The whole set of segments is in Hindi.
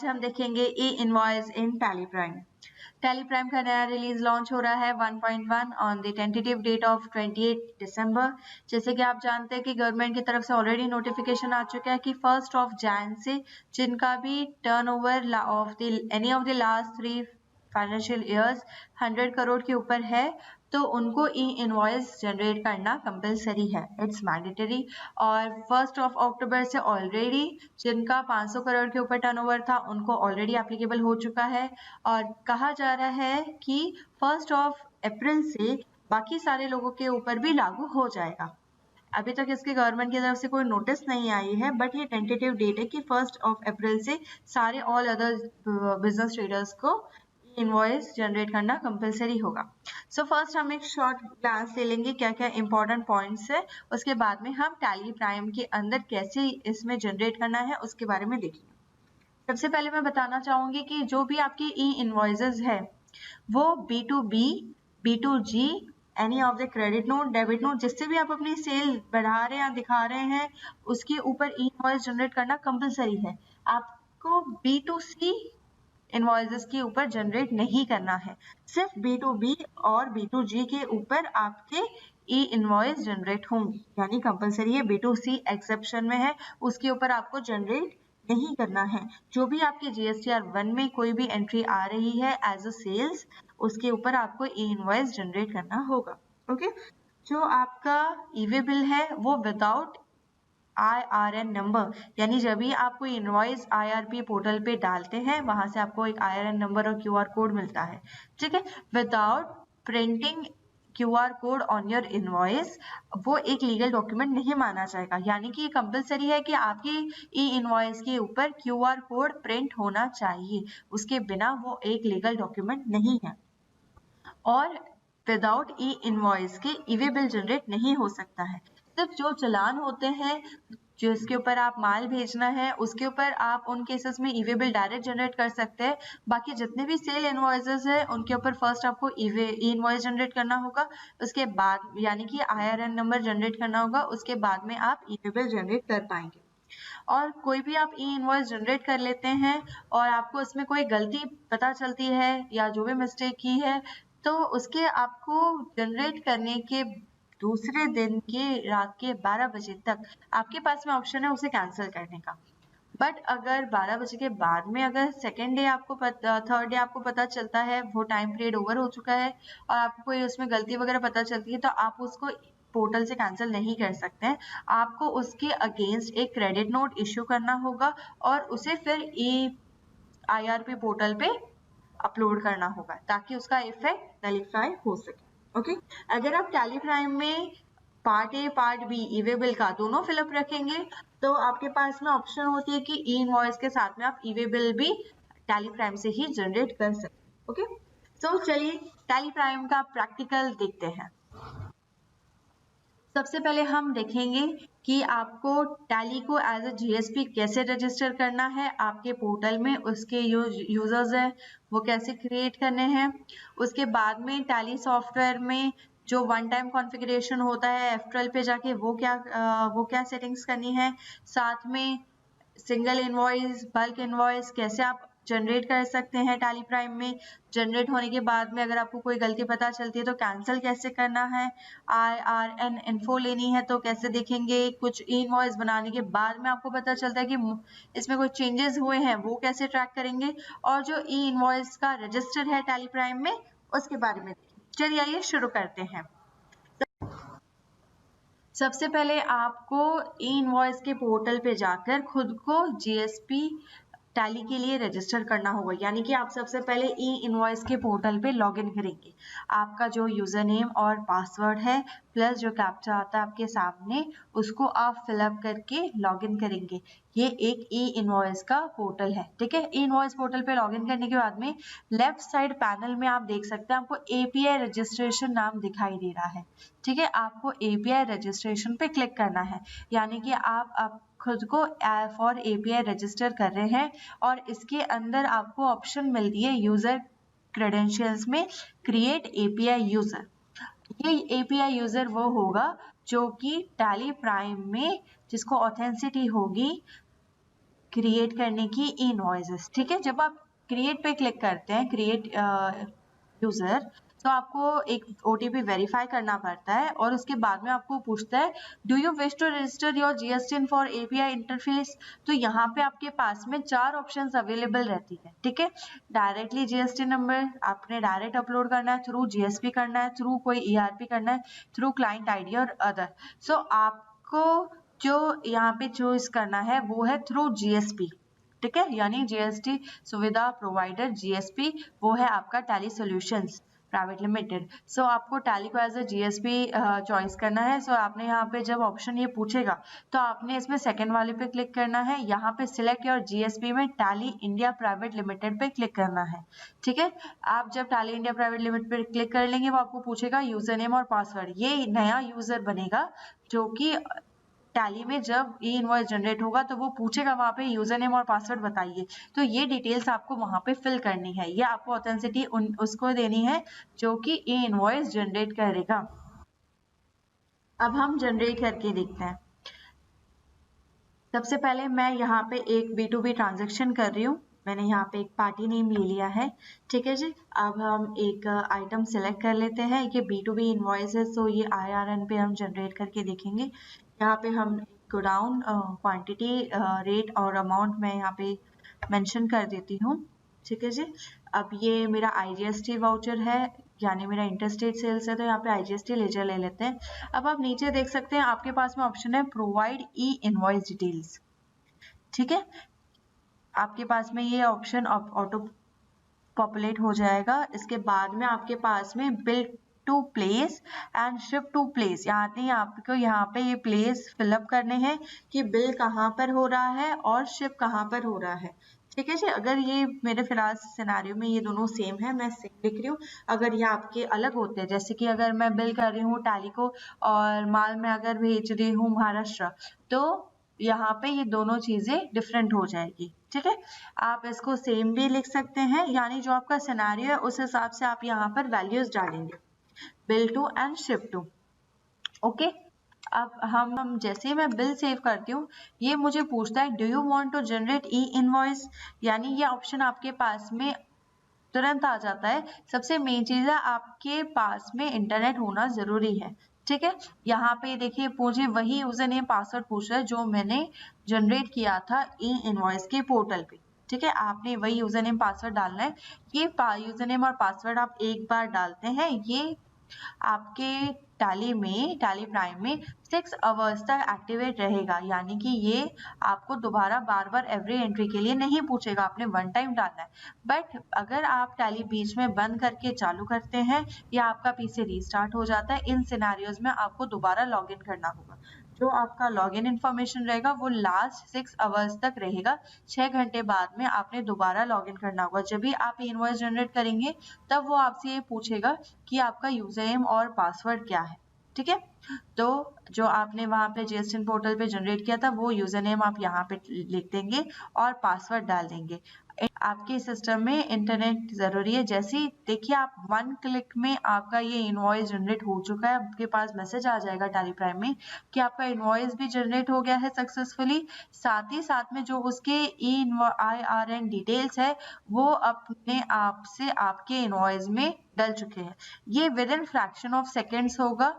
हम देखेंगे e invoice in Tally Prime. Tally Prime का नया रिलीज लॉन्च हो रहा है 1.1 on the tentative date of 28 December. जैसे कि आप जानते हैं कि गवर्नमेंट की तरफ से ऑलरेडी नोटिफिकेशन आ चुका है कि 1 जनवरी से जिनका भी turnover of the any of the last 3 financial years 100 crore के ऊपर है तो उनको ई इनवॉइस जनरेट करना कंपलसरी है, इट्स मैंडेटरी। और 1 अक्टूबर से ऑलरेडी जिनका 500 करोड़ के ऊपर टर्नओवर था उनको ऑलरेडी एप्लीकेबल हो चुका है और कहा जा रहा है कि 1 अप्रैल से बाकी सारे लोगों के ऊपर भी लागू हो जाएगा। अभी तक इसकी गवर्नमेंट की तरफ से कोई नोटिस नहीं आई है, बट ये टेंटेटिव डेट है कि 1 अप्रैल से सारे ऑल अदर बिजनेस ट्रेडर्स को इनवॉइस जनरेट करना कंपलसरी होगा। सो फर्स्ट हम एक शॉर्ट ग्लांस ले लेंगे क्या क्या इंपॉर्टेंट पॉइंट्स है, उसके बाद में हम टैली प्राइम के अंदर कैसे इसमें जनरेट करना है उसके बारे में देखेंगे। सबसे पहले मैं बताना चाहूंगी कि जो भी आपकी ई इनवॉइसेस है वो B2B, B2G, any of the credit note, debit note, जिससे भी आप अपनी सेल बढ़ा रहे हैं या दिखा रहे हैं उसके ऊपर ई इनवॉइस जनरेट करना कंपलसरी है। आपको B2C इनवॉइसेस के ऊपर जनरेट नहीं करना है, सिर्फ B2B और B2G के ऊपर आपके ई इनवॉइस जनरेट होंगे, यानी कंपलसरी है। B2C एक्सेप्शन में है, उसके ऊपर आपको जनरेट नहीं करना है। जो भी आपके GSTR 1 में कोई भी एंट्री आ रही है एज अ सेल्स, उसके ऊपर आपको ई इनवॉइस जनरेट करना होगा। ओके, जो आपका ईवे बिल है वो विदाउट IRN नंबर, यानी जब भी आप कोई इनवॉइस IRP पोर्टल पे डालते हैं वहां से आपको एक IRN नंबर और QR कोड मिलता है, ठीक है। Without printing QR code on your invoice, वो एक लीगल डॉक्यूमेंट नहीं माना जाएगा, यानी कि कंपलसरी है कि आपकी ई इनवॉइस के ऊपर QR कोड प्रिंट होना चाहिए, उसके बिना वो एक लीगल डॉक्यूमेंट नहीं है। और विदाउट ई इनवॉइस के ईवे बिल जनरेट नहीं हो सकता है। सिर्फ जो चालान होते हैं जिसके ऊपर आप माल भेजना है उसके ऊपर आप उन केसेस में ईवे बिल डायरेक्ट जनरेट कर सकते हैं। बाकी जितने भी सेल इनवॉइसेस है उनके ऊपर फर्स्ट आपको ई इनवॉइस जनरेट करना होगा, उसके बाद यानी कि IRN नंबर जनरेट करना होगा, उसके बाद में आप ईवे बिल जनरेट कर पाएंगे। और कोई भी आप ई इनवॉइस जनरेट कर लेते हैं और आपको इसमें कोई गलती पता चलती है या जो भी मिस्टेक की है तो उसके आपको जनरेट करने के दूसरे दिन के रात के 12 बजे तक आपके पास में ऑप्शन है उसे कैंसिल करने का। बट अगर 12 बजे के बाद में अगर सेकेंड डे आपको थर्ड डे आपको पता चलता है वो टाइम पीरियड ओवर हो चुका है और आपको कोई उसमें गलती वगैरह पता चलती है तो आप उसको पोर्टल से कैंसिल नहीं कर सकते हैं। आपको उसके अगेंस्ट एक क्रेडिट नोट इश्यू करना होगा और उसे फिर IRP पोर्टल पे अपलोड करना होगा ताकि उसका इफेक्ट नलिफाई हो सके। ओके, अगर आप टैली प्राइम में part A part B e way bill का दोनों फिलअप रखेंगे तो आपके पास में ऑप्शन होती है कि ई इनवॉइस के साथ में आप ईवे बिल भी टैली प्राइम से ही जनरेट कर सकते। ओके, तो चलिए टैली प्राइम का प्रैक्टिकल देखते हैं। सबसे पहले हम देखेंगे कि आपको टैली को एज अ GSP कैसे रजिस्टर करना है आपके पोर्टल में, उसके यूजर्स हैं वो कैसे क्रिएट करने हैं। उसके बाद में टैली सॉफ्टवेयर में जो वन टाइम कॉन्फ़िगरेशन होता है F12 पे जाके वो क्या सेटिंग्स करनी है। साथ में सिंगल इनवॉइस, बल्क इनवॉइस कैसे आप जनरेट कर सकते हैं टैली प्राइम में। जनरेट होने के बाद में अगर आपको कोई गलती पता चलती है तो कैंसिल कैसे करना है। IRN इन्फो लेनी है तो कैसे देखेंगे। कुछ इनवॉइस बनाने के बाद में आपको पता चलता है कि इसमें कोई चेंजेस हुए हैं वो कैसे ट्रैक करेंगे। और जो ई इनवॉइस का रजिस्टर है टैली प्राइम में उसके बारे में चलिए आइए शुरू करते हैं। सबसे पहले आपको ई इनवॉइस के पोर्टल पे जाकर खुद को GSP टैली के लिए रजिस्टर करना होगा, यानी कि आप सबसे पहले ई इनवॉइस के पोर्टल पे लॉगिन करेंगे। आपका जो यूजर नेम और पासवर्ड है प्लस जो कैप्चा आता है आपके सामने उसको आप फिलअप करके लॉगिन करेंगे। ये एक ई इनवॉइस का पोर्टल है, ठीक है। ई इनवॉइस पोर्टल पे लॉगिन करने के बाद में लेफ्ट साइड पैनल में आप देख सकते हैं आपको API रजिस्ट्रेशन नाम दिखाई दे रहा है, ठीक है। आपको API रजिस्ट्रेशन पे क्लिक करना है, यानी कि आप खुद को फॉर API रजिस्टर कर रहे हैं और इसके अंदर आपको ऑप्शन मिलती है यूजर क्रेडेंशियल्स में क्रिएट API यूजर। ये API यूजर वो होगा जो कि टैली प्राइम में जिसको ऑथेंटिसिटी होगी क्रिएट करने की ई इनवॉइसेस। ठीक है, जब आप क्रिएट पे क्लिक करते हैं, क्रिएट यूजर, तो आपको एक OTP वेरीफाई करना पड़ता है और उसके बाद में आपको पूछता है do you wish to register your GST for API interface. तो यहाँ पे आपके पास में 4 ऑप्शंस अवेलेबल रहती है। ठीक है, डायरेक्टली GST नंबर आपने डायरेक्ट अपलोड करना है, थ्रू GSP करना है, थ्रू कोई ERP करना है, थ्रू क्लाइंट ID और अदर। सो आपको जो यहाँ पे चूज करना है वो है थ्रू GSP। ठीक है, यानी GST सुविधा प्रोवाइडर GSP वो है आपका टैली सॉल्यूशंस प्राइवेट लिमिटेड। सो आपको टैली को एज अ GSP चॉइस करना है। सो आपने यहाँ पे जब ऑप्शन ये पूछेगा तो आपने इसमें सेकंड वाले पे क्लिक करना है, यहाँ पे सिलेक्ट योर GSP में टैली इंडिया प्राइवेट लिमिटेड पे क्लिक करना है। ठीक है, आप जब टैली इंडिया प्राइवेट लिमिटेड पे क्लिक कर लेंगे वो आपको पूछेगा यूजर नेम और पासवर्ड। ये नया यूजर बनेगा जो कि टैली में जब ई इनवॉइस जनरेट होगा तो वो पूछेगा वहां पे यूजर नेम और पासवर्ड बताइए। तो ये डिटेल्स आपको वहां पे फिल करनी है, ये आपको ऑथेंटिसिटी उसको देनी है जो कि ई इनवॉइस जनरेट करेगा। अब हम जनरेट करके देखते हैं। सबसे पहले मैं यहाँ पे एक B2B ट्रांजेक्शन कर रही हूँ। मैंने यहाँ पे एक पार्टी नेम ले लिया है। ठीक है जी, अब हम एक आइटम सिलेक्ट कर लेते हैं। ये B2B इनवॉइस है, सो ये IRN पे हम जनरेट करके देखेंगे। यहाँ पे हम गोडाउन क्वांटिटी रेट और अमाउंट मैं यहाँ पे मेंशन कर देती हूँ। ठीक है जी, अब ये मेरा IGST वाउचर है, यानी मेरा इंटरस्टेट सेल्स है, तो यहाँ पे IGST लेजर ले लेते हैं। अब आप नीचे देख सकते हैं आपके पास में ऑप्शन है प्रोवाइड ई इनवॉइस डिटेल्स। ठीक है, आपके पास में ये ऑप्शन ऑटो पॉपुलेट हो जाएगा। इसके बाद में आपके पास में bill to place and ship to place, यानी आपको यहाँ पे ये प्लेस फिलअप करने हैं कि बिल कहाँ पर हो रहा है और शिप कहाँ पर हो रहा है। ठीक है जी, अगर ये मेरे फिलहाल सिनेरियो में ये दोनों सेम है, मैं सेम लिख रही हूँ। अगर ये आपके अलग होते हैं, जैसे कि अगर मैं बिल कर रही हूँ टैली को और माल में अगर भेज रही हूँ महाराष्ट्र, तो यहाँ पे ये दोनों चीजें डिफरेंट हो जाएगी। ठीक है, आप इसको सेम भी लिख सकते हैं, यानी जो आपका सिनेरियो है उस हिसाब से आप यहाँ पर वैल्यूज डालेंगे, bill to and ship to. Okay, अब हम जैसे ही मैं बिल सेव करती हूँ ये मुझे पूछता है do you want to generate e invoice, यानी ये ऑप्शन आपके पास में तुरंत आ जाता है। सबसे मेन चीज है आपके पास में इंटरनेट होना जरूरी है। ठीक है, यहाँ पे देखिए मुझे वही यूजर नेम पासवर्ड पूछ रहा है जो मैंने जनरेट किया था ई इनवॉइस के पोर्टल पे। ठीक है, आपने वही यूजर नेम पासवर्ड डालना है। ये यूजर नेम और पासवर्ड आप एक बार डालते हैं, ये आपके टैली प्राइम में 6 आवर्स तक एक्टिवेट रहेगा, यानी कि ये आपको दोबारा बार बार एवरी एंट्री के लिए नहीं पूछेगा, आपने वन टाइम डालना है। बट अगर आप टैली बीच में बंद करके चालू करते हैं या आपका पीसी रीस्टार्ट हो जाता है, इन सिनेरियोज में आपको दोबारा लॉग इन करना होगा। जो आपका लॉगिन इन्फॉर्मेशन रहेगा वो लास्ट 6 आवर्स तक रहेगा। 6 घंटे बाद में आपने दोबारा लॉगिन करना होगा। जब भी आप इनवॉइस जनरेट करेंगे तब वो आपसे ये पूछेगा कि आपका यूजर नेम और पासवर्ड क्या है। ठीक है, तो जो आपने वहां पे GST पोर्टल पे जनरेट किया था वो यूजर नेम आप यहाँ पे लिख देंगे और पासवर्ड डाल देंगे। आपके सिस्टम में इंटरनेट जरूरी है। जैसे ही देखिए आप 1 क्लिक में आपका ये इनवॉइस जनरेट हो चुका है, आपके पास मैसेज आ जाएगा टैली प्राइम में कि आपका इनवॉइस भी जनरेट हो गया है सक्सेसफुली। साथ ही साथ में जो उसके IRN डिटेल्स है वो अपने आप से आपके इनवॉइस में डल चुके हैं। ये with in fraction of seconds होगा,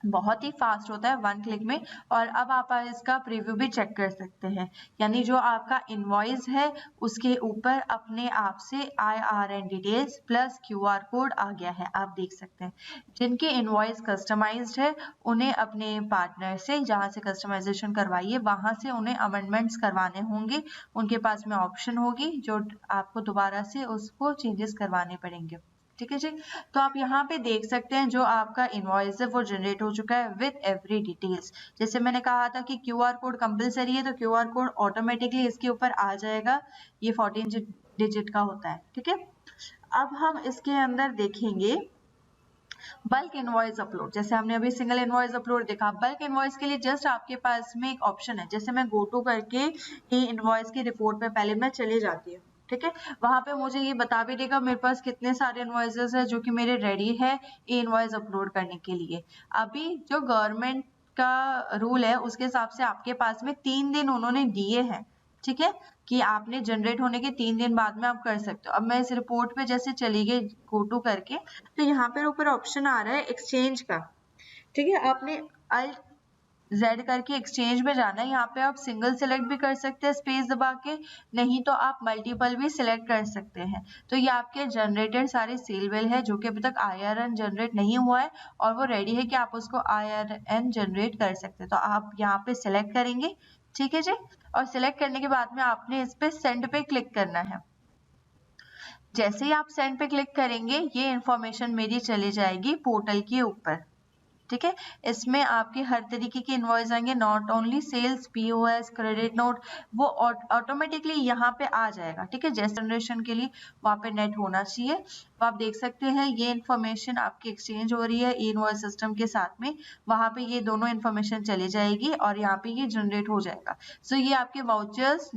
बहुत ही फास्ट होता है 1 क्लिक में। और अब आप इसका प्रीव्यू भी चेक कर सकते हैं, यानी जो आपका इनवॉइस है उसके ऊपर अपने आप से IRN details plus QR code आ गया है, आप देख सकते हैं। जिनके इनवॉइस कस्टमाइज्ड है उन्हें अपने पार्टनर से जहां से कस्टमाइजेशन करवाइए वहां से उन्हें अमेंडमेंट्स करवाने होंगे, उनके पास में ऑप्शन होगी जो आपको दोबारा से उसको चेंजेस करवाने पड़ेंगे। ठीक है जी, तो आप यहाँ पे देख सकते हैं जो आपका इनवॉइस है वो जनरेट हो चुका है विद एवरी डिटेल्स। जैसे मैंने कहा था कि QR कोड कंपलसरी है, तो QR कोड ऑटोमेटिकली इसके ऊपर आ जाएगा, ये 14 डिजिट का होता है। ठीक है, अब हम इसके अंदर देखेंगे बल्क इनवॉइस अपलोड। जैसे हमने अभी सिंगल इनवॉइस अपलोड देखा, बल्क इनवॉइस के लिए जस्ट आपके पास में एक ऑप्शन है। जैसे मैं गो टू करके ही इनवॉइस की रिपोर्ट पे पहले मैं चले जाती हूँ। ठीक है, वहां पे मुझे ये बता भी देगा मेरे पास कितने सारे इनवॉइसेस है जो कि मेरे रेडी है ई इनवॉइस अपलोड करने के लिए। अभी जो गवर्नमेंट का रूल है उसके हिसाब से आपके पास में 3 दिन उन्होंने दिए हैं ठीक है, कि आपने जनरेट होने के 3 दिन बाद में आप कर सकते हो। अब मैं इस रिपोर्ट पे जैसे चली गई गो टू करके, तो यहाँ पर ऊपर ऑप्शन आ रहा है एक्सचेंज का। ठीक है, आपने अल्ट Z करके एक्सचेंज में जाना है। यहाँ पे आप सिंगल सिलेक्ट भी कर सकते हैं स्पेस दबा के, नहीं तो आप मल्टीपल भी सिलेक्ट कर सकते हैं। तो ये आपके जनरेटेड सारे सेल बिल है जो कि अभी तक IRN जनरेट नहीं हुआ है और वो रेडी है कि आप उसको IRN जनरेट कर सकते हैं। तो आप यहाँ पे सिलेक्ट करेंगे, ठीक है जी, और सिलेक्ट करने के बाद में आपने इस पे सेंड पे क्लिक करना है। जैसे ही आप सेंड पे क्लिक करेंगे ये इंफॉर्मेशन मेरी चली जाएगी पोर्टल के ऊपर। ठीक है, इसमें आपके हर तरीके के इनवॉइस आएंगे, not only sales, POS, credit note, वो ऑटोमेटिकली यहाँ पे आ जाएगा। ठीक है, जैसे जनरेशन के लिए वहाँ पे नेट होना चाहिए। तो आप देख सकते हैं ये इन्फॉर्मेशन आपकी एक्सचेंज हो रही है इनवॉइस सिस्टम के साथ में, वहाँ पे ये दोनों इन्फॉर्मेशन चली जाएगी और यहाँ पे ये जनरेट हो जाएगा। सो ये आपके वाउचर्स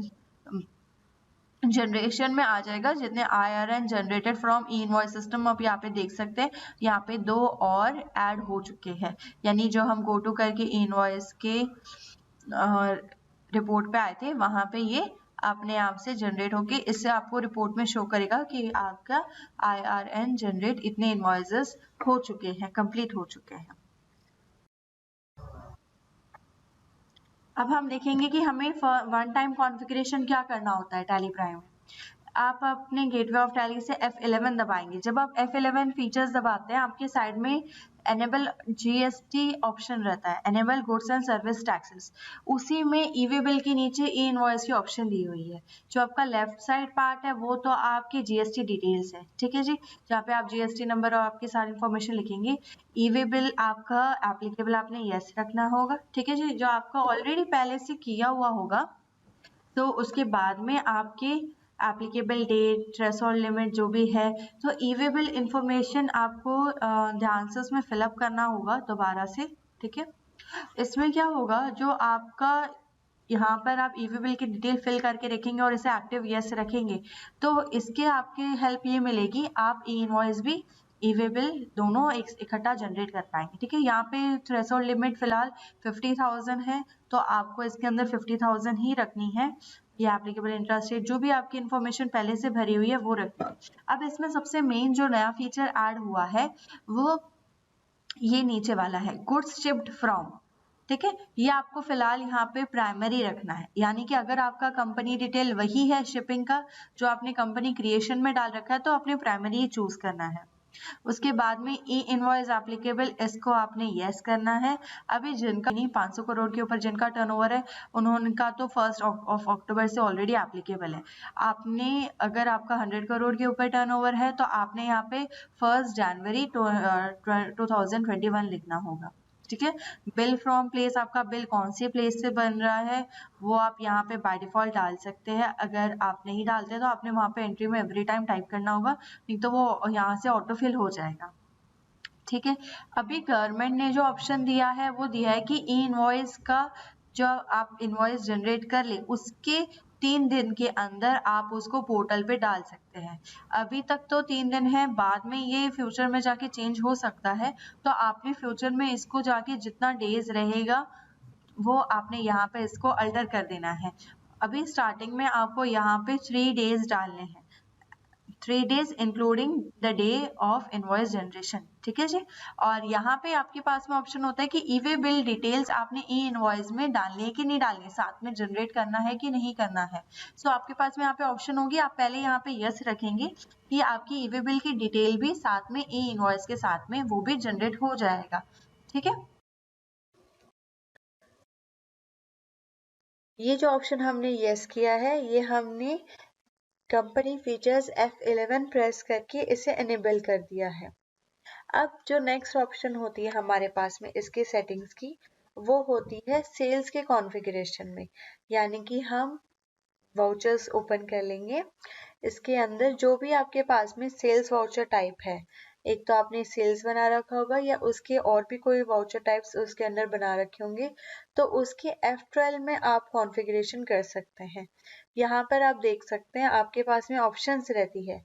जनरेशन में आ जाएगा जितने IRN generated from E invoice system. आप यहाँ पे देख सकते हैं यहाँ पे 2 और ऐड हो चुके हैं, यानी जो हम गो टू करके ई इनवॉइस के रिपोर्ट पे आए थे वहां पे ये अपने आप से जनरेट होके इससे आपको रिपोर्ट में शो करेगा कि आपका IRN जनरेट इतने इनवॉइसेस हो चुके हैं, कंप्लीट हो चुके हैं। अब हम देखेंगे कि हमें वन टाइम कॉन्फ़िगरेशन क्या करना होता है टैली प्राइम में। आप अपने गेटवे ऑफ टैली से F11 दबाएंगे। जब आप F11 फीचर्स दबाते हैं आपके साइड में एनेबल GST ऑप्शन रहता है, enable goods and service taxes. उसी में ई-वे बिल के नीचे ई इनवॉइस की ऑप्शन दी हुई है। जो आपका लेफ्ट साइड पार्ट है वो तो आपकी GST डिटेल्स है, ठीक है जी, जहाँ पे आप GST नंबर और आपकी सारी इंफॉर्मेशन लिखेंगे। ई-वे बिल आपका एप्लीकेबल आपने यस रखना होगा, ठीक है जी, जो आपका ऑलरेडी पहले से किया हुआ होगा। तो उसके बाद में आपके एप्लीकेबल डेट, थ्रेशोल्ड लिमिट जो भी है, तो ई-वे बिल इंफॉर्मेशन आपको ध्यान से उसमें फिलअप करना होगा दोबारा से। ठीक है, इसमें क्या होगा, जो आपका यहाँ पर आप ई-वे बिल की डिटेल फिल करके रखेंगे और इसे एक्टिव यस रखेंगे, तो इसके आपके हेल्प ये मिलेगी, आप ई इनवॉइस भी ई-वे बिल दोनों इकट्ठा जनरेट कर पाएंगे। ठीक है, यहाँ पे थ्रेशोल्ड लिमिट फिलहाल 50,000 है, तो आपको इसके अंदर 50,000 ही रखनी है। ये एप्लीकेबल इंटरेस्ट रेट जो भी आपकी इन्फॉर्मेशन पहले से भरी हुई है वो रखनी है। अब इसमें सबसे मेन जो नया फीचर ऐड हुआ है वो ये नीचे वाला है, गुड्स शिप्ड फ्रॉम। ठीक है, ये आपको फिलहाल यहाँ पे प्राइमरी रखना है, यानी कि अगर आपका कंपनी डिटेल वही है शिपिंग का जो आपने कंपनी क्रिएशन में डाल रखा है तो आपने प्राइमरी ही चूज करना है। उसके बाद में ई इनवॉइस एप्लीकेबल, इसको आपने यस करना है। अभी जिनका नहीं 500 करोड़ के ऊपर जिनका टर्नओवर है उनका तो 1 अक्टूबर से ऑलरेडी एप्लीकेबल है। आपने अगर आपका 100 करोड़ के ऊपर टर्नओवर है तो आपने यहाँ पे 1 जनवरी 2021 लिखना होगा। ठीक है, बिल फ्रॉम प्लेस, आपका बिल कौन सी प्लेस से बन रहा है वो आप यहाँ पे बाय डिफॉल्ट डाल सकते हैं। अगर आप नहीं डालते तो आपने वहाँ पे एंट्री में एवरी टाइम टाइप करना होगा, नहीं तो वो यहाँ से ऑटोफिल हो जाएगा। ठीक है, अभी गवर्नमेंट ने जो ऑप्शन दिया है वो दिया है कि ई इनवॉइस का जो आप इनवॉइस जनरेट कर ले उसके 3 दिन के अंदर आप उसको पोर्टल पे डाल सकते हैं। अभी तक तो 3 दिन है, बाद में ये फ्यूचर में जाके चेंज हो सकता है, तो आपने फ्यूचर में इसको जाके जितना डेज रहेगा वो आपने यहाँ पे इसको अल्टर कर देना है। अभी स्टार्टिंग में आपको यहाँ पे 3 डेज डालने हैं, 3 days including the day of invoice generation. ठीक है जी, और यहाँ पे आपके पास में ऑप्शन होता है कि ई-वे बिल डिटेल्स आपने ई इनवॉइस में डालनी है कि नहीं डालनी है, साथ में जनरेट करना है कि नहीं करना है। सो आपके पास में यहाँ पे ऑप्शन होगी, आप पहले यहाँ पे यस रखेंगे कि आपकी ई-वे बिल की डिटेल भी साथ में ई इनवॉइस के साथ में वो भी जनरेट हो जाएगा। ठीक है, ये जो ऑप्शन हमने यस किया है ये हमने कंपनी फीचर्स F11 प्रेस करके इसे एनेबल कर दिया है। अब जो नेक्स्ट ऑप्शन होती है हमारे पास में इसके सेटिंग्स की, वो होती है सेल्स के कॉन्फ़िगरेशन में, यानी कि हम वाउचर्स ओपन कर लेंगे। इसके अंदर जो भी आपके पास में सेल्स वाउचर टाइप है, एक तो आपने सेल्स बना रखा होगा या उसके और भी कोई वाउचर टाइप्स उसके अंदर बना रखे होंगे, तो उसके F12 में आप कॉन्फ़िगरेशन कर सकते हैं। यहाँ पर आप देख सकते हैं आपके पास में ऑप्शंस रहती है।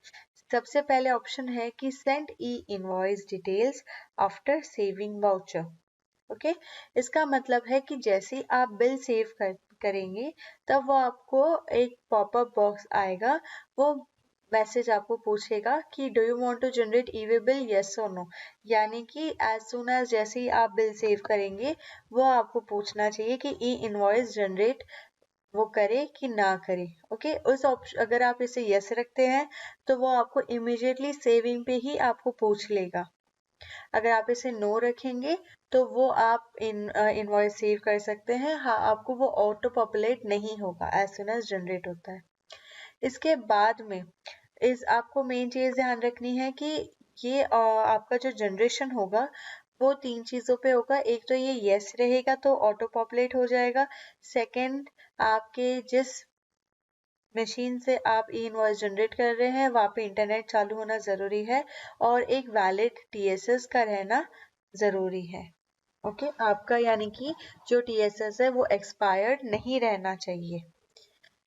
सबसे पहले ऑप्शन है कि सेंड ई invoice details after saving voucher. Okay, इसका मतलब है कि जैसे आप बिल सेव करेंगे तब वो आपको एक पॉपअप बॉक्स आएगा, वो मैसेज आपको पूछेगा कि do you want to generate e way bill, yes और नो। यानी कि एज सून एज जैसे ही आप बिल सेव करेंगे वो आपको पूछना चाहिए कि ई इनवॉइस जनरेट वो करे कि ना करे। ओके, उस ऑप्शन अगर आप इसे यस रखते हैं तो वो आपको इमीडिएटली सेविंग पे ही आपको पूछ लेगा। अगर आप इसे नो रखेंगे तो वो आप इनवॉइस सेव कर सकते हैं, हाँ आपको वो ऑटो पॉपुलेट नहीं होगा एज सुन एज जनरेट होता है। इसके बाद में आपको मेन चीज ध्यान रखनी है कि ये आपका जो जनरेशन होगा वो 3 चीजों पे होगा। एक तो ये यस रहेगा तो ऑटो पॉपुलेट हो जाएगा। सेकंड, आपके जिस मशीन से आप ई इनवॉइस जनरेट कर रहे हैं वहाँ पे इंटरनेट चालू होना जरूरी है और एक वैलिड टीएसएस का रहना जरूरी है। ओके, आपका यानी कि जो टीएसएस है वो एक्सपायर्ड नहीं रहना चाहिए।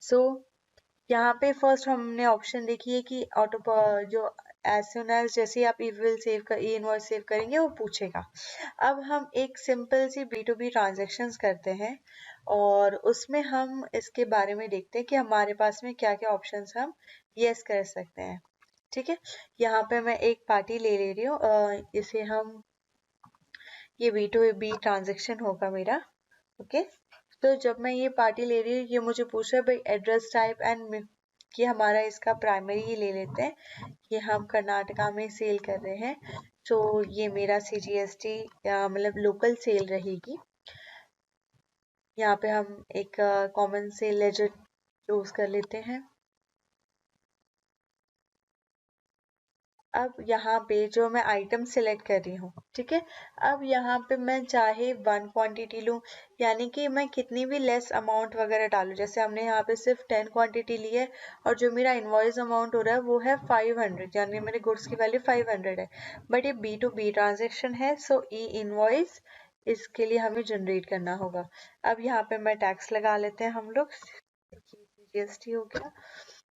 सो यहाँ पे फर्स्ट हमने ऑप्शन देखी है कि ऑटो जो एज सुन एज जैसे आप ई विल सेव कर ई इनवॉइस सेव करेंगे वो पूछेगा। अब हम एक सिंपल सी B2B ट्रांजेक्शंस करते हैं और उसमें हम इसके बारे में देखते हैं कि हमारे पास में क्या क्या ऑप्शंस हम यस कर सकते हैं। ठीक है, यहाँ पे मैं एक पार्टी ले रही हूँ, इसे हम ये B2B ट्रांजेक्शन होगा मेरा। ओके, तो जब मैं ये पार्टी ले रही हूँ ये मुझे पूछ रहा है भाई एड्रेस टाइप एंड कि हमारा इसका प्राइमरी ही ले लेते हैं कि हम कर्नाटका में सेल कर रहे हैं, तो ये मेरा CGST मतलब लोकल सेल रहेगी। यहाँ पे हम एक कॉमन सेल लेजर चूज कर लेते हैं। अब यहाँ पे जो मैं आइटम सिलेक्ट कर रही हूँ, ठीक है, अब यहाँ पे मैं चाहे 1 क्वांटिटी लूँ यानी कि मैं कितनी भी लेस अमाउंट वगैरह डालूँ। जैसे हमने यहाँ पे सिर्फ 10 क्वांटिटी ली है और जो मेरा इनवॉइस अमाउंट हो रहा है वो है 500, यानी मेरे गुड्स की वैल्यू 500 है। बट ये B2B ट्रांजेक्शन है, सो ई इनवॉइस इसके लिए हमें जनरेट करना होगा। अब यहाँ पे मैं टैक्स लगा लेते हैं हम लोग, GST हो गया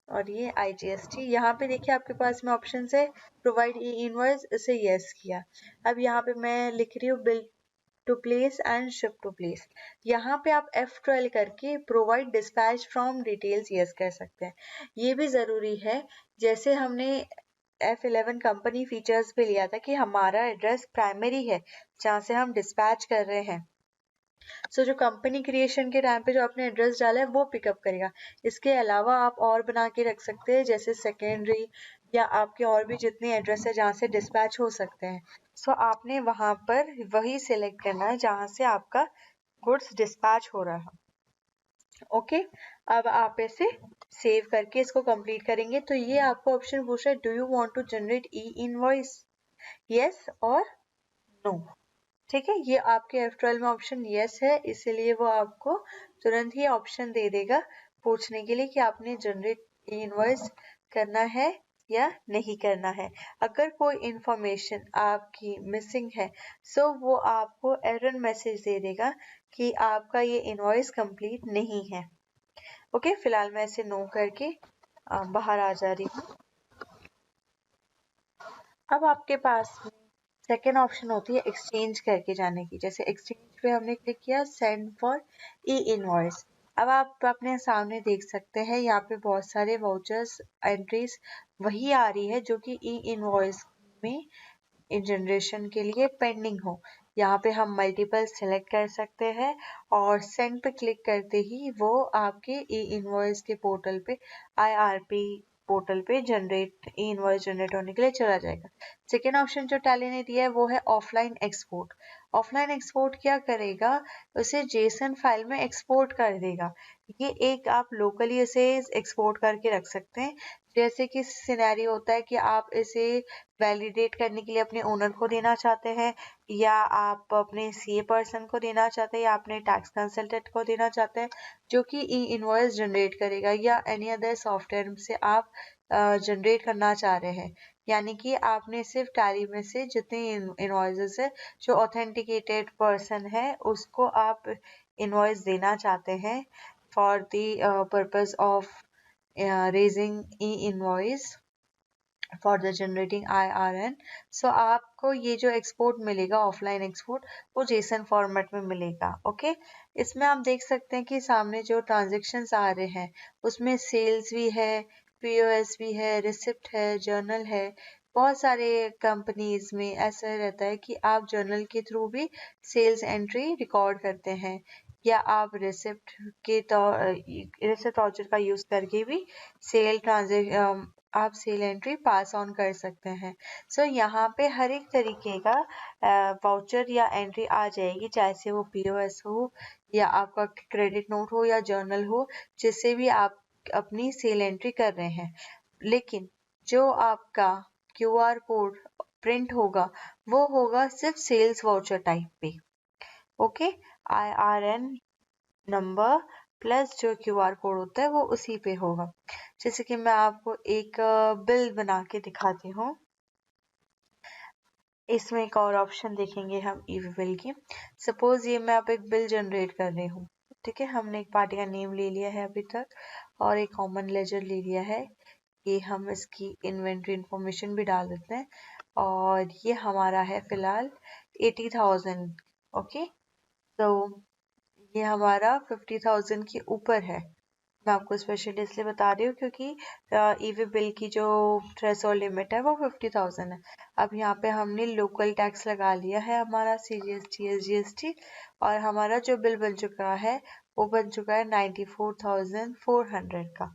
और ये IGST। यहाँ पे देखिए आपके पास में ऑप्शन है प्रोवाइड ई इनवॉइस, इसे यस किया। अब यहाँ पे मैं लिख रही हूँ bill to place and ship to place. यहाँ पे आप F12 करके provide dispatch from details yes कर सकते हैं। ये भी जरूरी है, जैसे हमने F11 कंपनी फीचर्स पे लिया था कि हमारा एड्रेस प्राइमरी है जहाँ से हम डिस्पैच कर रहे हैं। सो जो कंपनी क्रिएशन के टाइम पे जो आपने एड्रेस डाला है वो पिकअप करेगा। इसके अलावा आप और बना के रख सकते हैं जैसे सेकेंडरी या आपके और भी जितने एड्रेस है जहाँ से डिस्पैच हो सकते हैं। सो आपने वहां पर वही सिलेक्ट करना है जहाँ से आपका गुड्स डिस्पैच हो रहा है। ओके, अब आप इसे सेव करके इसको कंप्लीट करेंगे तो ये आपको ऑप्शन पूछ रहा है do you want to generate e invoice, yes और नो। ठीक है, ये आपके F12 में ऑप्शन यस है, इसीलिए वो आपको तुरंत ही ऑप्शन दे देगा पूछने के लिए कि आपने जनरेट इनवॉइस करना है या नहीं करना है। अगर कोई इंफॉर्मेशन आपकी मिसिंग है सो वो आपको एरर मैसेज दे देगा कि आपका ये इनवॉइस कंप्लीट नहीं है। ओके, फिलहाल मैं इसे नो करके बाहर आ जा रही हूँ। अब आपके पास सेकेंड ऑप्शन होती है एक्सचेंज करके जाने की। जैसे एक्सचेंज पे हमने क्लिक किया सेंड फॉर ई इनवॉइस। अब आप अपने सामने देख सकते हैं यहाँ पे बहुत सारे वाउचर्स एंट्रीज वही आ रही है जो कि ई इनवॉइस में जनरेशन के लिए पेंडिंग हो। यहाँ पे हम मल्टीपल सेलेक्ट कर सकते हैं और सेंड पे क्लिक करते ही वो आपके ई इनवॉइस के पोर्टल पे IRP पोर्टल पे जनरेट ई इनवॉइस जनरेट होने के लिए चला जाएगा। सेकेंड ऑप्शन जो टैली ने दिया है वो है ऑफलाइन एक्सपोर्ट। ऑफलाइन एक्सपोर्ट क्या करेगा, उसे जेसन फाइल में एक्सपोर्ट कर देगा। ये एक आप लोकली इसे एक्सपोर्ट करके रख सकते हैं। जैसे कि सिनेरियो होता है कि आप इसे वैलिडेट करने के लिए अपने ओनर को देना चाहते हैं या आप अपने CA पर्सन को देना चाहते हैं या अपने टैक्स कंसल्टेंट को देना चाहते हैं जो कि ई इनवॉइस जनरेट करेगा, या एनी अदर सॉफ्टवेयर से आप जनरेट करना चाह रहे हैं। यानी कि आपने सिर्फ टैली में से जितने इनवॉइसेस है जो ऑथेंटिकेटेड पर्सन है उसको आप इनवॉइस देना चाहते हैं for the purpose of raising E invoice. For the generating IRN। सो आपको ये जो एक्सपोर्ट मिलेगा, ऑफलाइन एक्सपोर्ट, वो जेसन फॉर्मेट में मिलेगा। ओके, इसमें आप देख सकते हैं कि सामने जो ट्रांजेक्शन्स आ रहे हैं उसमें सेल्स भी है, POS भी है, रिसिप्ट है, जर्नल है। बहुत सारे कंपनीज में ऐसा रहता है कि आप जर्नल के थ्रू भी सेल्स एंट्री रिकॉर्ड करते हैं, या आप रिसिप्ट के रिसिप्ट वाउचर का यूज करके भी सेल ट्रांजेक्शन आप सेल एंट्री पास ऑन कर सकते हैं। सो यहाँ पे हर एक तरीके का वाउचर या एंट्री आ जाएगी, चाहे से वो POS हो या आपका क्रेडिट नोट हो या जर्नल हो, जिससे भी आप अपनी सेल एंट्री कर रहे हैं। लेकिन जो आपका QR कोड प्रिंट होगा वो होगा सिर्फ सेल्स वाउचर टाइप पे। ओके, IRN नंबर प्लस जो QR कोड होता है वो उसी पे होगा। जैसे कि मैं आपको एक बिल बना के दिखाती हूँ। इसमें एक और ऑप्शन देखेंगे हम ईवी बिल की। सपोज ये मैं आप एक बिल जनरेट कर रही हूँ, ठीक है। हमने एक पार्टी का नेम ले लिया है अभी तक और एक कॉमन लेजर ले लिया है। ये हम इसकी इन्वेंट्री इंफॉर्मेशन भी डाल देते हैं और ये हमारा है फिलहाल 80,000। ओके, तो ये हमारा 50,000 के ऊपर है। मैं आपको स्पेशली इसलिए बता रही हूँ क्योंकि ईवी बिल की जो थ्रेशोल्ड लिमिट है वो 50,000 है। अब यहाँ पे हमने लोकल टैक्स लगा लिया है हमारा CGST SGST, और हमारा जो बिल बन चुका है वो बन चुका है 94,400 का।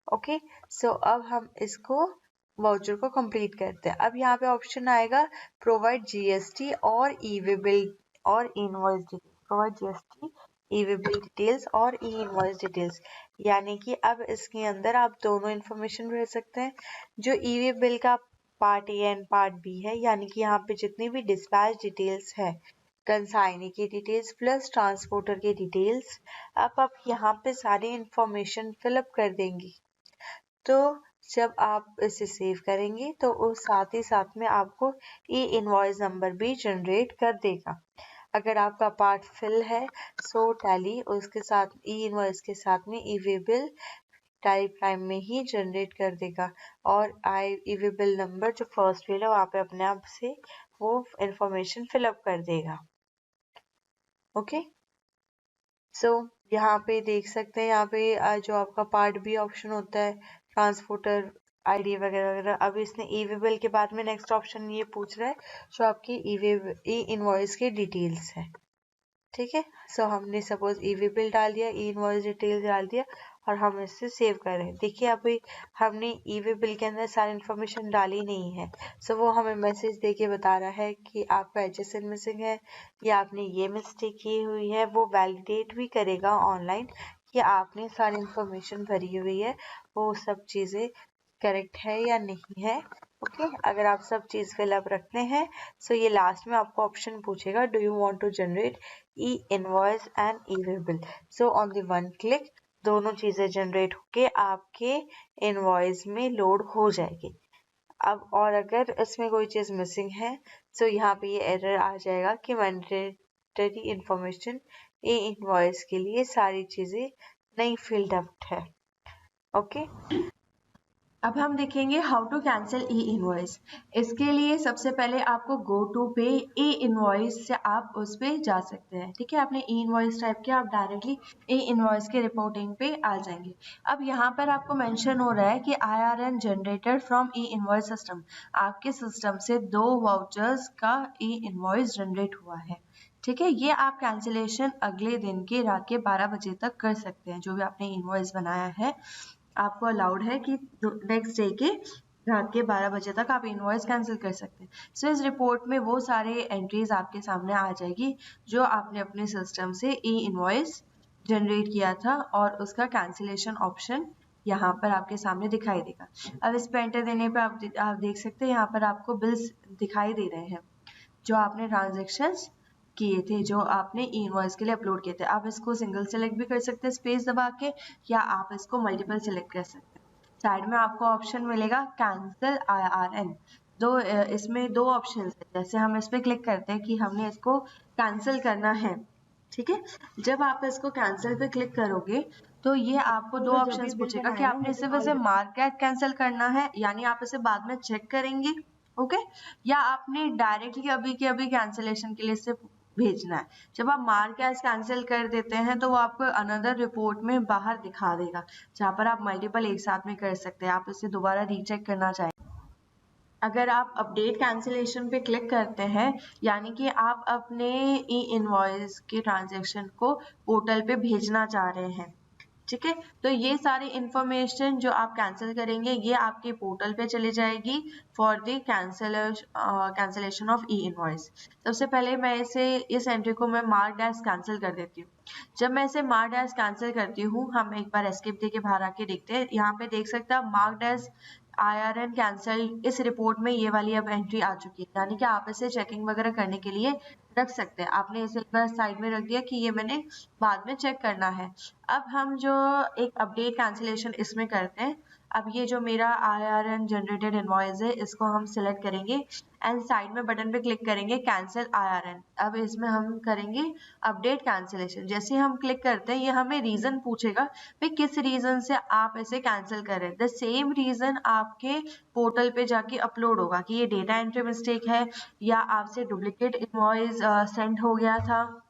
ओके, सो अब हम इसको वाउचर को कंप्लीट करते हैं। अब यहाँ पे ऑप्शन आएगा प्रोवाइड GST और ईवी बिल और invoice detail. Provide GST, EV bill details और ई इनवॉइस डिटेल्स, यानी कि अब इसके अंदर आप दोनों इंफॉर्मेशन भर सकते हैं। जो ईवी बिल का part A and part B है, यानी कि यहाँ पे जितनी भी डिस्पैच डिटेल्स है, कंसाइनी की डिटेल्स प्लस ट्रांसपोर्टर की डिटेल्स, अब आप यहाँ पे सारी इंफॉर्मेशन फिलअप कर देंगी। तो जब आप इसे सेव करेंगे तो उस साथ ही साथ में आपको ई इनवॉइस नंबर भी जनरेट कर देगा। अगर आपका पार्ट फिल है सो टैली उसके साथ ई इनवॉइस के साथ में ईवी बिल टैली प्राइम में ही जनरेट कर देगा, और ईवी बिल नंबर जो फर्स्ट फिल है वहाँ पे अपने आप से वो इंफॉर्मेशन फिलअप कर देगा। ओके, सो यहाँ पे देख सकते हैं, यहाँ पे जो आपका पार्ट B ऑप्शन होता है ट्रांसपोर्टर ID वगैरह वगैरह, अब इसने ईवी बिल के बाद में नेक्स्ट ऑप्शन ये पूछ रहा है जो आपकी ई इनवॉइस की डिटेल्स है। ठीक है, सो हमने सपोज ईवी बिल डाल दिया, ई इनवॉइस डिटेल्स डाल दिया और हम इससे सेव कर रहे हैं। देखिए अभी हमने ईवी बिल के अंदर सारी इन्फॉर्मेशन डाली नहीं है, सो वो हमें मैसेज देके बता रहा है कि आपका HSN मिसिंग है या आपने ये मिस्टेक की हुई है। वो वैलिडेट भी करेगा ऑनलाइन कि आपने सारी इन्फॉर्मेशन भरी हुई है, वो सब चीज़ें करेक्ट है या नहीं है। ओके, अगर आप सब चीज़ फिलअप रखते हैं सो ये लास्ट में आपको ऑप्शन पूछेगा do you want to generate e invoice and e way bill. So on the one click दोनों चीज़ें जनरेट होके आपके इनवॉइस में लोड हो जाएगी। अब और अगर इसमें कोई चीज़ मिसिंग है सो यहाँ पे ये एरर आ जाएगा कि मैंडेटरी इंफॉर्मेशन ई इनवॉइस के लिए सारी चीज़ें नहीं फिल्ड अप है। ओके, अब हम देखेंगे how to cancel E invoice. इसके लिए सबसे पहले आपको गो टू पे ई इनवॉइस से आप उस पे जा सकते हैं। ठीक है, आपने ई इनवॉइस टाइप किया, आप डायरेक्टली ई इनवॉइस के रिपोर्टिंग पे आ जाएंगे। अब यहाँ पर आपको मेंशन हो रहा है कि IRN generated from E invoice system, आपके सिस्टम से 2 वाउचर्स का ई इनवॉइस जनरेट हुआ है। ठीक है, ये आप कैंसिलेशन अगले दिन के रात के 12 बजे तक कर सकते हैं। जो भी आपने इनवॉइस बनाया है आपको अलाउड है कि नेक्स्ट डे के रात के 12 बजे तक आप इनवॉइस कैंसिल कर सकते हैं। सो इस रिपोर्ट में वो सारे एंट्रीज आपके सामने आ जाएगी जो आपने अपने सिस्टम से ई इनवॉइस जनरेट किया था, और उसका कैंसिलेशन ऑप्शन यहाँ पर आपके सामने दिखाई देगा। अब इस पे एंटर देने पे आप देख सकते हैं यहाँ पर आपको बिल्स दिखाई दे रहे हैं जो आपने ट्रांजेक्शन्स किए थे, जो आपने ई इनवॉइस के लिए अपलोड किए थे। आप इसको सिंगल सेलेक्ट भी कर सकते हैं स्पेस दबा के, या आप इसको मल्टीपल सेलेक्ट कर सकते हैं। साइड में आपको ऑप्शन मिलेगा कैंसिल IRN। इसमें 2 ऑप्शन है। जैसे हम इस पर क्लिक करते हैं कि हमने इसको कैंसिल करना है, ठीक है। जब आप इसको कैंसिल पे क्लिक करोगे तो ये आपको दो ऑप्शंस पूछेगा कि आपने सिर्फ इसे मार्क एज कैंसिल करना है, यानी आप इसे बाद में चेक करेंगे, ओके, या आपने डायरेक्टली अभी के अभी कैंसिलेशन के लिए इसे भेजना है। जब आप मार्क एज कैंसिल कर देते हैं तो वो आपको अनदर रिपोर्ट में बाहर दिखा देगा, जहाँ पर आप मल्टीपल एक साथ में कर सकते हैं। आप इसे दोबारा रीचेक करना चाहें, अगर आप अपडेट कैंसिलेशन पे क्लिक करते हैं, यानी कि आप अपने ई इनवॉइस के ट्रांजैक्शन को पोर्टल पे भेजना चाह रहे हैं, ठीक है, तो ये सारी इंफॉर्मेशन जो आप कैंसिल करेंगे ये आपके पोर्टल पे चली जाएगी for the cancellation of E invoice. सबसे पहले मैं इस एंट्री को मैं मार्क एज कैंसिल कर देती हूँ। जब मैं इसे मार्क एज कैंसिल करती हूँ, हम एक बार एस्केप देके बाहर आके देखते हैं। यहाँ पे देख सकते हैं मार्क्ड एज IRN कैंसिल, इस रिपोर्ट में ये वाली अब एंट्री आ चुकी है, यानी कि आप इसे चेकिंग वगैरह करने के लिए रख सकते हैं। आपने इसे एक बार साइड में रख दिया कि ये मैंने बाद में चेक करना है। अब हम जो एक अपडेट कैंसिलेशन इसमें करते हैं, अब ये जो मेरा IRN जनरेटेड इनवॉइस है इसको हम सिलेक्ट करेंगे एंड साइड में बटन पे क्लिक करेंगे कैंसिल IRN। अब इसमें हम करेंगे अपडेट कैंसिलेशन। जैसे हम क्लिक करते हैं ये हमें रीजन पूछेगा भाई किस रीजन से आप इसे कैंसिल करें। द सेम रीजन आपके पोर्टल पे जाके अपलोड होगा कि ये डेटा एंट्री मिस्टेक है, या आपसे डुप्लीकेट इनवॉइस सेंड हो गया था,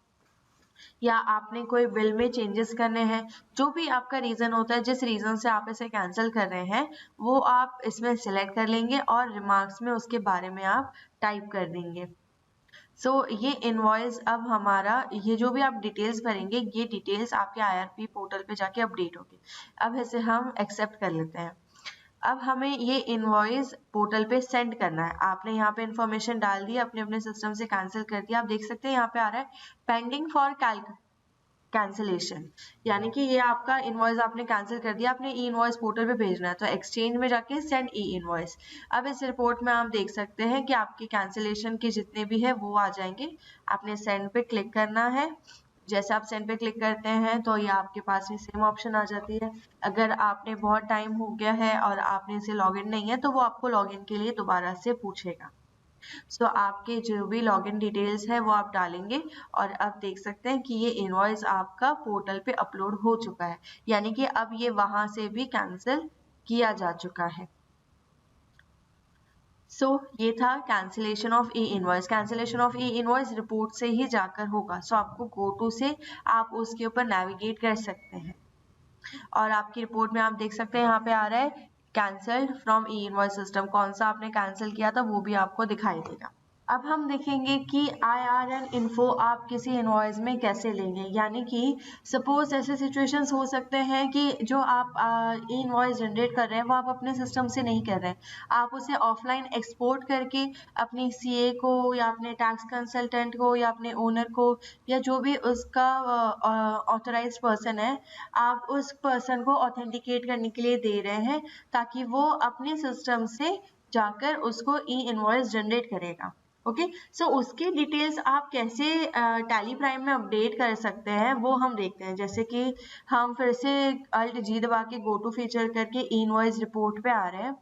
या आपने कोई बिल में चेंजेस करने हैं। जो भी आपका रीजन होता है, जिस रीजन से आप इसे कैंसिल कर रहे हैं वो आप इसमें सिलेक्ट कर लेंगे और रिमार्क्स में उसके बारे में आप टाइप कर देंगे। ये इनवॉइस अब हमारा, ये जो भी आप डिटेल्स भरेंगे ये डिटेल्स आपके IRP पोर्टल पे जाके अपडेट होगी। अब इसे हम एक्सेप्ट कर लेते हैं। अब हमें ये इनवॉइस पोर्टल पे सेंड करना है। आपने यहाँ पे इंफॉर्मेशन डाल दी, अपने अपने सिस्टम से कैंसिल कर दिया। आप देख सकते हैं यहाँ पे आ रहा है पेंडिंग फॉर कैंसिलेशन, यानी कि ये आपका इनवॉइस आपने कैंसिल कर दिया, आपने ई इनवॉइस पोर्टल पे भेजना है, तो एक्सचेंज में जाके सेंड ई इनवॉइस। अब इस रिपोर्ट में आप देख सकते हैं कि आपके कैंसिलेशन के जितने भी है वो आ जाएंगे। आपने सेंड पे क्लिक करना है। जैसे आप सेंड पे क्लिक करते हैं तो ये आपके पास में सेम ऑप्शन आ जाती है। अगर आपने बहुत टाइम हो गया है और आपने इसे लॉगिन नहीं है तो वो आपको लॉगिन के लिए दोबारा से पूछेगा। आपके जो भी लॉगिन डिटेल्स है वो आप डालेंगे और अब देख सकते हैं कि ये इनवॉइस आपका पोर्टल पे अपलोड हो चुका है, यानी कि अब ये वहां से भी कैंसिल किया जा चुका है। ये था cancellation of E invoice. Cancellation of E invoice report से ही जाकर होगा। आपको गो टू से आप उसके ऊपर नेविगेट कर सकते हैं और आपकी रिपोर्ट में आप देख सकते हैं यहाँ पे आ रहा है cancelled from E invoice system. कौन सा आपने कैंसिल किया था वो भी आपको दिखाई देगा। अब हम देखेंगे कि IRN इन्फो आप किसी इनवॉइस में कैसे लेंगे, यानी कि सपोज ऐसे सिचुएशंस हो सकते हैं कि जो आप इनवॉइस जनरेट कर रहे हैं वो आप अपने सिस्टम से नहीं कर रहे हैं, आप उसे ऑफलाइन एक्सपोर्ट करके अपनी CA को या अपने टैक्स कंसल्टेंट को या अपने ओनर को या जो भी उसका ऑथराइज्ड पर्सन है, आप उस पर्सन को ऑथेंटिकेट करने के लिए दे रहे हैं ताकि वो अपने सिस्टम से जाकर उसको ई इनवॉइस जनरेट करेगा। ओके, उसके डिटेल्स आप कैसे टैली प्राइम में अपडेट कर सकते हैं वो हम देखते हैं। जैसे कि हम फिर से अल्ट जी दबा के गो टू फीचर करके इनवॉइस रिपोर्ट पे आ रहे हैं।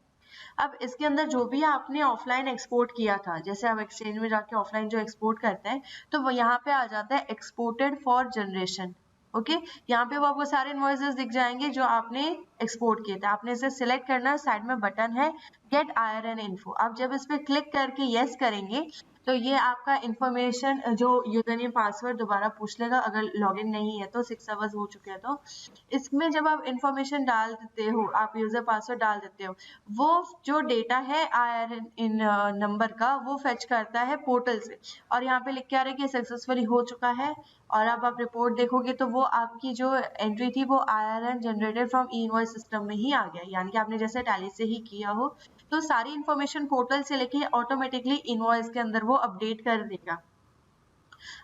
अब इसके अंदर जो भी आपने ऑफलाइन एक्सपोर्ट किया था, जैसे आप एक्सचेंज में जाके ऑफलाइन जो एक्सपोर्ट करते हैं तो वो यहाँ पे आ जाता है एक्सपोर्टेड फॉर जनरेशन। ओके, यहाँ पे वो आपको सारे इनवॉइसेस दिख जाएंगे जो आपने एक्सपोर्ट किए थे। आपने इसे सिलेक्ट करना है, साइड में बटन है गेट IRN इन्फो। आप जब इस पे क्लिक करके यस करेंगे तो ये आपका इंफॉर्मेशन जो यूजर नेम पासवर्ड दोबारा पूछ लेगा अगर लॉगिन नहीं है तो 6 आवर्स हो चुके हैं तो। इसमें जब आप इंफॉर्मेशन डाल देते हो, आप यूजर पासवर्ड डाल देते हो, वो जो डेटा है IRN इन नंबर का वो फेच करता है पोर्टल से और यहाँ पे लिख के आ रहा है कि सक्सेसफुली हो चुका है। और अब आप रिपोर्ट देखोगे तो वो आपकी जो एंट्री थी वो IRN generated from E invoice system में ही आ गया, यानी कि आपने जैसे टैली से ही किया हो। तो सारी इंफॉर्मेशन पोर्टल से लेके ऑटोमेटिकली इनवॉइस के अंदर वो अपडेट कर देगा।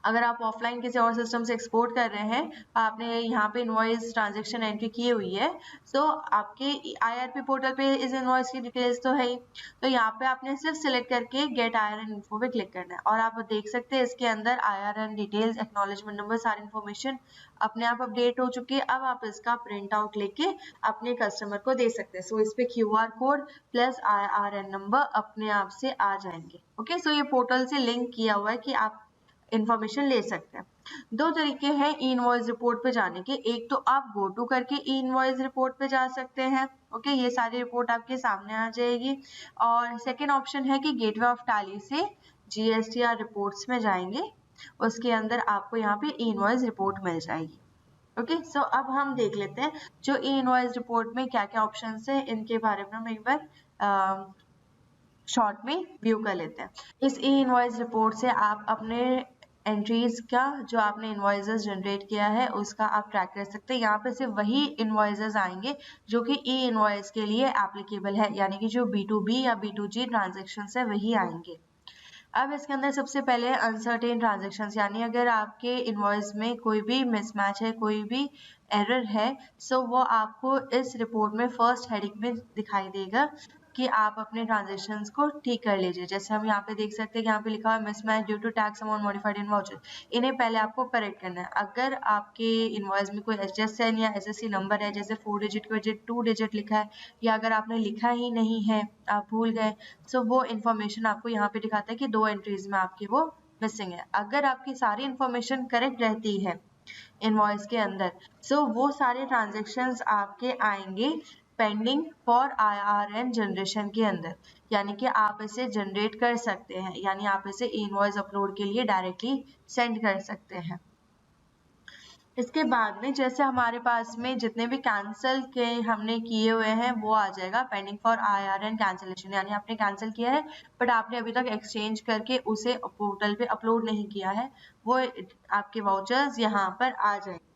अगर आप ऑफलाइन किसी और सिस्टम से एक्सपोर्ट कर रहे हैं, आपने यहाँ पे इनवॉइस ट्रांजैक्शन एंट्री की हुई है, तो आपके IRP पोर्टल पे इस इनवॉइस की डिटेल्स तो है ही, तो यहाँ पे आपने सिर्फ सिलेक्ट करके गेट IRN इन्फो पे क्लिक करना है और आप देख सकते हैं इसके अंदर IRN डिटेल्स, एक्नॉलेजमेंट नंबर, सारी इन्फॉर्मेशन अपने आप अपडेट हो चुकी है। अब आप इसका प्रिंट आउट लेके अपने कस्टमर को दे सकते हैं। इस पे QR code plus IRN number अपने आप से आ जाएंगे। ओके, ये पोर्टल से लिंक किया हुआ है कि आप इंफॉर्मेशन ले सकते हैं। दो तरीके हैं ई इनवॉइस रिपोर्ट पे जाने के। एक तो आप गो टू करके ई इनवॉइस रिपोर्ट पे जा सकते हैं, ओके, ये सारी रिपोर्ट आपके सामने आ जाएगी। और सेकेंड ऑप्शन है कि गेटवे ऑफ टैली से GSTR रिपोर्ट्स में जाएंगे, उसके अंदर आपको यहाँ पे ई इनवॉइस रिपोर्ट मिल जाएगी। ओके, सो अब हम देख लेते हैं जो ई इनवॉइस रिपोर्ट में क्या क्या ऑप्शन है, इनके बारे में हम एक बार शॉर्ट में व्यू कर लेते हैं। इस ई इनवॉइस रिपोर्ट से आप अपने एंट्रीज का, जो आपने इनवॉइसेस जनरेट किया है उसका आप ट्रैक कर सकते हैं। यहाँ पे सिर्फ वही इनवॉइसेस आएंगे जो कि ई इनवॉइस के लिए एप्लीकेबल है, यानी कि जो B2B या B2G ट्रांजेक्शन है वही आएंगे। अब इसके अंदर सबसे पहले अनसर्टेन ट्रांजेक्शन्स, यानी अगर आपके इनवॉइस में कोई भी मिसमैच है, कोई भी एरर है, सो वो आपको इस रिपोर्ट में फर्स्ट हेडिंग में दिखाई देगा कि आप अपने ट्रांजेक्शन्स को ठीक कर लीजिए। जैसे हम यहाँ पे देख सकते हैं कि यहाँ पे लिखा है mismatch due to tax amount modified in voucher. इन्हें पहले आपको करेक्ट करना है। अगर आपके इनवॉइस में कोई HSN या SSC नंबर है, जैसे 4 डिजिट की वजह 2 डिजिट लिखा है, या अगर आपने लिखा ही नहीं है, आप भूल गए, सो वो इन्फॉर्मेशन आपको यहाँ पे दिखाता है कि 2 एंट्रीज में आपकी वो मिसिंग है। अगर आपकी सारी इन्फॉर्मेशन करेक्ट रहती है इनवॉइस के अंदर, सो वो सारे ट्रांजेक्शन्स आपके आएंगे पेंडिंग फॉर IRN जनरेशन के अंदर, यानी कि आप इसे जनरेट कर सकते हैं, यानी आप इसे इनवॉइस अपलोड के लिए डायरेक्टली सेंड कर सकते हैं। इसके बाद में जैसे हमारे पास में जितने भी कैंसिल के हमने किए हुए हैं वो आ जाएगा पेंडिंग फॉर IRN कैंसिलेशन, यानी आपने कैंसिल किया है बट आपने अभी तक एक्सचेंज करके उसे पोर्टल पे अपलोड नहीं किया है, वो आपके वाउचर्स यहाँ पर आ जाएंगे।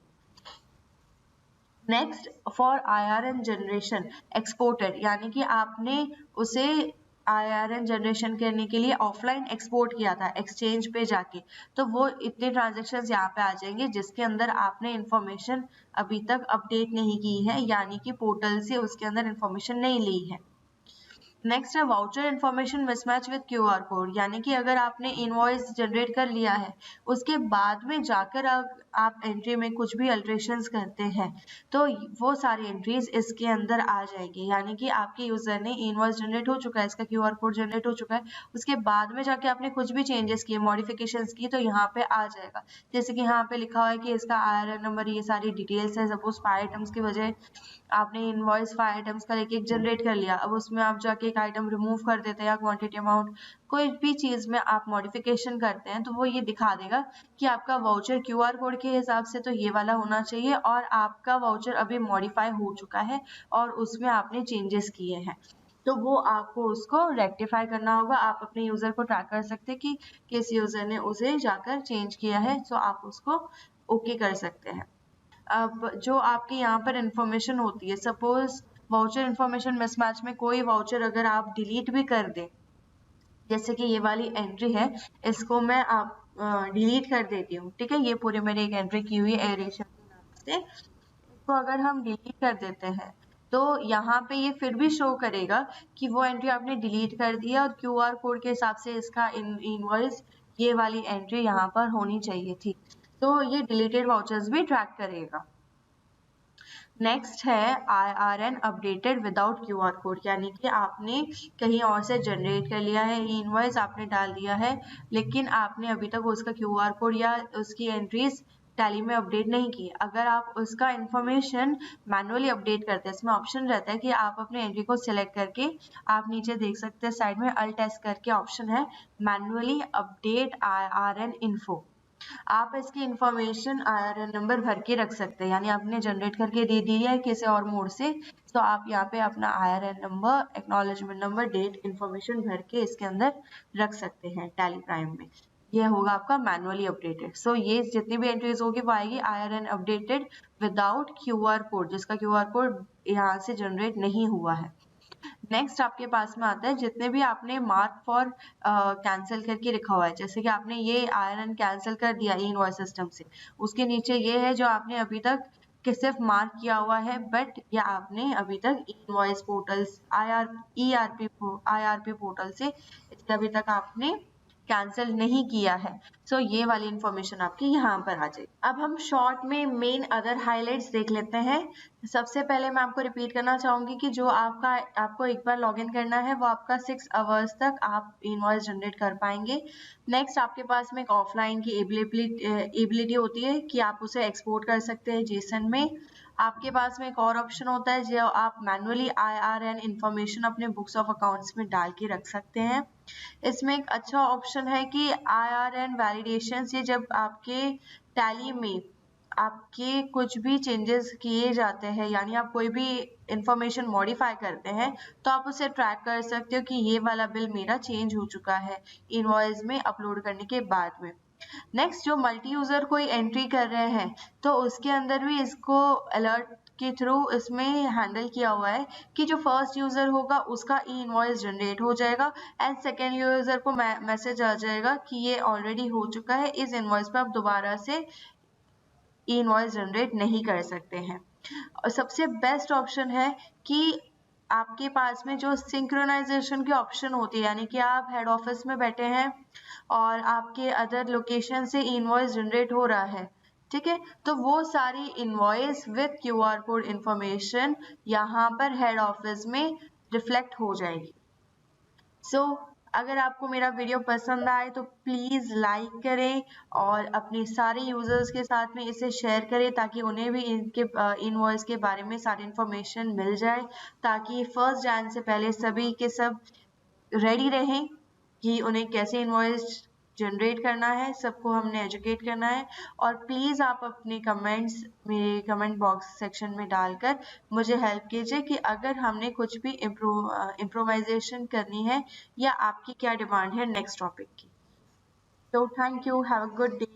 Next, for IRN generation exported, यानी कि आपने उसे IRN जनरेशन करने के लिए ऑफलाइन एक्सपोर्ट किया था एक्सचेंज पे जाके, तो वो इतने ट्रांजेक्शन्स यहाँ पे आ जाएंगे जिसके अंदर आपने इंफॉर्मेशन अभी तक अपडेट नहीं की है, यानी कि पोर्टल से उसके अंदर इंफॉर्मेशन नहीं ली है। नेक्स्ट है voucher information mismatch with QR code, यानी कि अगर आपने इनवॉइस जनरेट कर लिया है उसके बाद में जाकर आप एंट्री में कुछ भी अल्ट्रेशंस करते हैं तो वो सारी एंट्रीज इसके अंदर आ जाएंगी, यानी कि आपके यूजर ने इनवॉइस जनरेट हो चुका है, इसका QR कोड जनरेट हो चुका है, उसके बाद में जाके आपने कुछ भी चेंजेस किए, मॉडिफिकेशंस की, तो यहाँ पे आ जाएगा। जैसे कि यहाँ पे लिखा हुआ है कि इसका IRN नंबर, ये सारी डिटेल्स है। सपोज 5 आइटम्स की बजाय आपने इनवॉइस 5 आइटम्स का एक जनरेट कर लिया, अब उसमें आप जाके एक आइटम रिमूव कर देते हैं या क्वांटिटी अमाउंट कोई भी चीज में आप मॉडिफिकेशन करते हैं तो वो ये दिखा देगा कि आपका वाउचर QR कोड के हिसाब से तो ये वाला होना चाहिए और आपका वाउचर अभी मॉडिफाई हो चुका है और उसमें आपने चेंजेस किए हैं, तो वो आपको उसको रेक्टिफाई करना होगा। आप अपने यूजर को ट्रैक कर सकते हैं कि किस यूजर ने उसे जाकर चेंज किया है, तो आप उसको ओके कर सकते हैं। अब जो आपकी यहाँ पर इंफॉर्मेशन होती है, सपोज वाउचर इंफॉर्मेशन मिसमैच में कोई वाउचर अगर आप डिलीट भी कर दें, जैसे कि ये वाली एंट्री है, इसको मैं आप डिलीट कर देती हूँ, ठीक है, ये पूरी मैंने एक एंट्री की हुई है एरेशन के नाम से, इसको अगर हम डिलीट कर देते हैं तो यहाँ पे ये फिर भी शो करेगा कि वो एंट्री आपने डिलीट कर दिया और QR कोड के हिसाब से इसका इनवॉइस ये वाली एंट्री यहाँ पर होनी चाहिए थी, तो ये डिलीटेड वाउचर्स भी ट्रैक करेगा। नेक्स्ट है IRN updated without QR code, यानी कि आपने कहीं और से जनरेट कर लिया है इनवॉइस, आपने डाल दिया है, लेकिन आपने अभी तक उसका QR कोड या उसकी एंट्रीज टैली में अपडेट नहीं की। अगर आप उसका इंफॉर्मेशन मैनुअली अपडेट करते हैं, इसमें ऑप्शन रहता है कि आप अपने एंट्री को सिलेक्ट करके, आप नीचे देख सकते हैं साइड में अल्ट एस करके ऑप्शन है, मैनुअली अपडेट IRN इन्फो, आप इसकी इंफॉर्मेशन IRN नंबर भर के रख सकते हैं, यानी आपने जनरेट करके दे दी है किसी और मोड से, तो आप यहाँ पे अपना IRN number, acknowledgement number, date, information भर के इसके अंदर रख सकते हैं टैली प्राइम में। ये होगा आपका मैनुअली अपडेटेड। सो ये जितनी भी एंट्रीज होगी वो आएगी IRN updated without QR code, जिसका QR कोड यहाँ से जनरेट नहीं हुआ है। नेक्स्ट आपके पास में आता है जितने भी आपने मार्क फॉर कैंसिल करके रखा हुआ है, जैसे कि आपने ये IRN कैंसिल कर दिया इनवॉइस सिस्टम से, उसके नीचे ये है जो आपने अभी तक कि सिर्फ मार्क किया हुआ है बट ये आपने अभी तक इनवॉइस पोर्टल्स IRP पोर्टल से अभी तक आपने कैंसिल नहीं किया है। सो ये वाली इंफॉर्मेशन आपकी यहाँ पर आ जाएगी। अब हम शॉर्ट में मेन अदर हाइलाइट्स देख लेते हैं। सबसे पहले मैं आपको रिपीट करना चाहूंगी कि जो आपको एक बार लॉगिन करना है वो आपका 6 आवर्स तक आप इनवॉइस जनरेट कर पाएंगे। नेक्स्ट आपके पास में एक ऑफलाइन की एबिलिटी होती है कि आप उसे एक्सपोर्ट कर सकते हैं जेसन में। आपके पास में एक और ऑप्शन होता है जो आप मैनुअली IRN इंफॉर्मेशन अपने बुक्स ऑफ अकाउंट्स में डाल के रख सकते हैं। इसमें एक अच्छा ऑप्शन है कि IRN वैलिडेशन, ये जब आपके टैली में आपके कुछ भी चेंजेस किए जाते हैं, यानी आप कोई भी इंफॉर्मेशन मॉडिफाई करते हैं, तो आप उसे ट्रैक कर सकते हो कि ये वाला बिल मेरा चेंज हो चुका है इनवॉइस में अपलोड करने के बाद में। नेक्स्ट, जो मल्टी यूजर कोई एंट्री कर रहे हैं तो उसके अंदर भी इसको अलर्ट के थ्रू इसमें हैंडल किया हुआ है कि जो फर्स्ट यूजर होगा उसका ई इनवॉइस जनरेट हो जाएगा एंड सेकेंड यूजर को मैसेज आ जाएगा कि ये ऑलरेडी हो चुका है, इस इनवॉइस पर आप दोबारा से ई इनवॉइस जनरेट नहीं कर सकते हैं। और सबसे बेस्ट ऑप्शन है कि आपके पास में जो सिंक्रोनाइजेशन की ऑप्शन होती है, यानी कि आप हेड ऑफिस में बैठे हैं और आपके अदर लोकेशन से इनवॉइस जनरेट हो रहा है, ठीक है, तो वो सारी invoice with QR code information यहाँ पर हेड ऑफिस में रिफ्लेक्ट हो जाएगी। सो अगर आपको मेरा वीडियो पसंद आए तो प्लीज़ लाइक करें और अपने सारे यूजर्स के साथ में इसे शेयर करें ताकि उन्हें भी इनके इनवॉइस के बारे में सारी इन्फॉर्मेशन मिल जाए, ताकि 1 जैन से पहले सभी के सब रेडी रहें कि उन्हें कैसे इनवॉइस जनरेट करना है, सबको हमने एजुकेट करना है। और प्लीज़ आप अपने कमेंट्स मेरे कमेंट बॉक्स सेक्शन में डालकर मुझे हेल्प कीजिए कि अगर हमने कुछ भी इम्प्रोवाइजेशन करनी है या आपकी क्या डिमांड है नेक्स्ट टॉपिक की। तो thank you, have a good day.